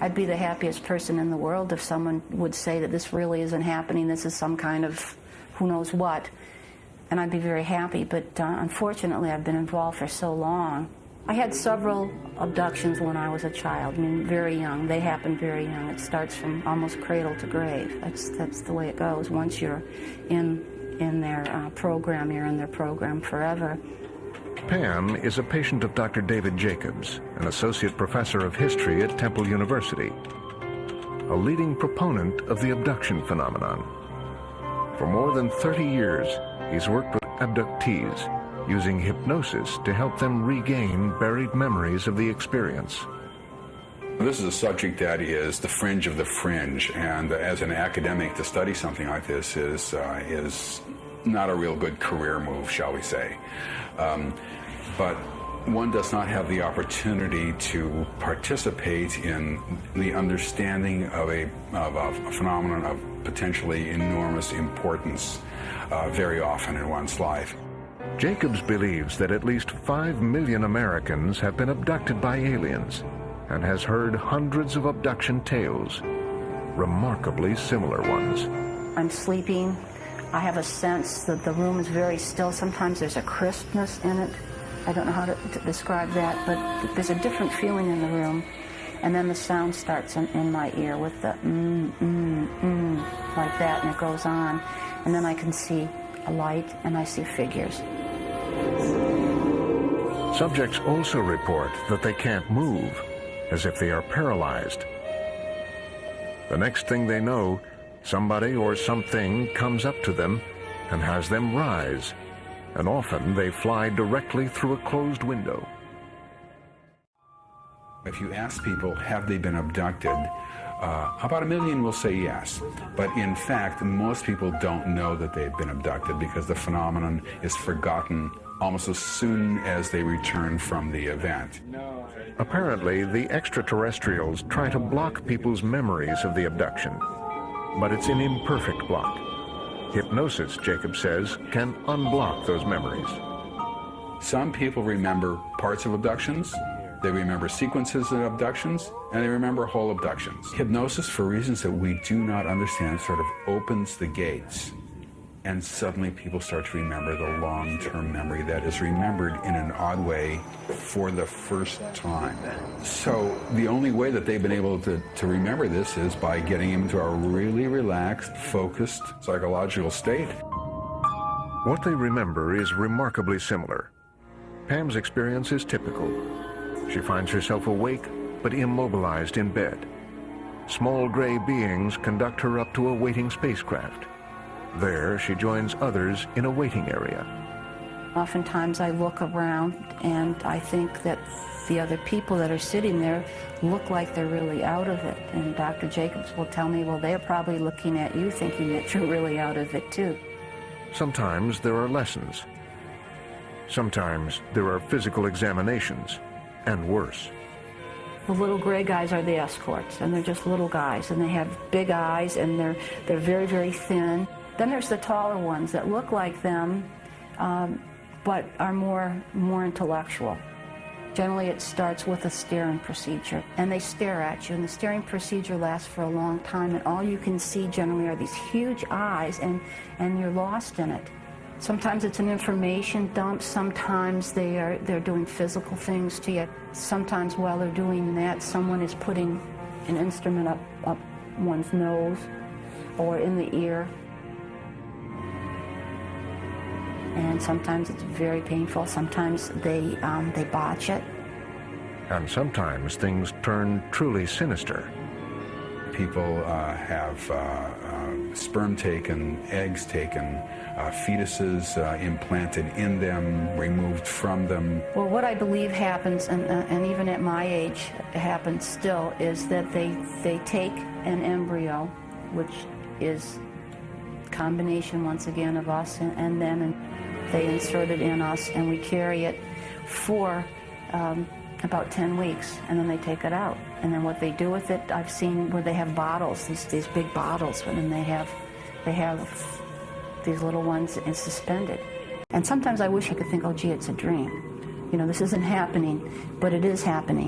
I'd be the happiest person in the world if someone would say that this really isn't happening, this is some kind of who knows what, and I'd be very happy. But unfortunately, I've been involved for so long. I had several abductions when I was a child. I mean, very young. They happen very young. It starts from almost cradle to grave. That's the way it goes. Once you're in their program, you're in their program forever. Pam is a patient of Dr. David Jacobs, an associate professor of history at Temple University, a leading proponent of the abduction phenomenon. For more than 30 years, he's worked with abductees, using hypnosis to help them regain buried memories of the experience. This is a subject that is the fringe of the fringe, and as an academic to study something like this is not a real good career move, shall we say. But one does not have the opportunity to participate in the understanding of a phenomenon of potentially enormous importance very often in one's life. Jacobs believes that at least 5 million Americans have been abducted by aliens and has heard hundreds of abduction tales, remarkably similar ones. I'm sleeping. I have a sense that the room is very still. Sometimes there's a crispness in it. I don't know how to describe that, but there's a different feeling in the room. And then the sound starts in my ear with the like that, and it goes on. And then I can see a light, and I see figures. Subjects also report that they can't move, as if they are paralyzed. The next thing they know, somebody or something comes up to them and has them rise, and often they fly directly through a closed window. If you ask people, have they been abducted, about 1 million will say yes. But in fact, most people don't know that they've been abducted because the phenomenon is forgotten almost as soon as they return from the event. Apparently, the extraterrestrials try to block people's memories of the abduction, but it's an imperfect block. Hypnosis, Jacob says, can unblock those memories. Some people remember parts of abductions, they remember sequences of abductions, and they remember whole abductions. Hypnosis, for reasons that we do not understand, sort of opens the gates, and suddenly people start to remember the long-term memory that is remembered in an odd way for the first time. So the only way that they've been able to remember this is by getting into a really relaxed, focused psychological state. What they remember is remarkably similar. Pam's experience is typical. She finds herself awake but immobilized in bed. Small gray beings conduct her up to a waiting spacecraft. There, she joins others in a waiting area. Oftentimes I look around and I think that the other people that are sitting there look like they're really out of it. And Dr. Jacobs will tell me, well, they're probably looking at you thinking that you're really out of it too. Sometimes there are lessons. Sometimes there are physical examinations, and worse. The little gray guys are the escorts, and they're just little guys, and they have big eyes, and they're very, very thin. Then there's the taller ones that look like them, but are more intellectual. Generally, it starts with a staring procedure, and they stare at you, and the staring procedure lasts for a long time, and all you can see generally are these huge eyes, and you're lost in it. Sometimes it's an information dump, sometimes they're doing physical things to you. Sometimes while they're doing that, someone is putting an instrument up one's nose or in the ear. And sometimes it's very painful. Sometimes they botch it. And sometimes things turn truly sinister. People have sperm taken, eggs taken, fetuses implanted in them, removed from them. Well, what I believe happens, and even at my age happens still, is that they take an embryo, which is a combination, once again, of us and them, and they insert it in us, and we carry it for about 10 weeks, and then they take it out. And then what they do with it, I've seen where they have bottles, these big bottles, and then they have these little ones suspended. And sometimes I wish I could think, oh, gee, it's a dream. You know, this isn't happening, but it is happening.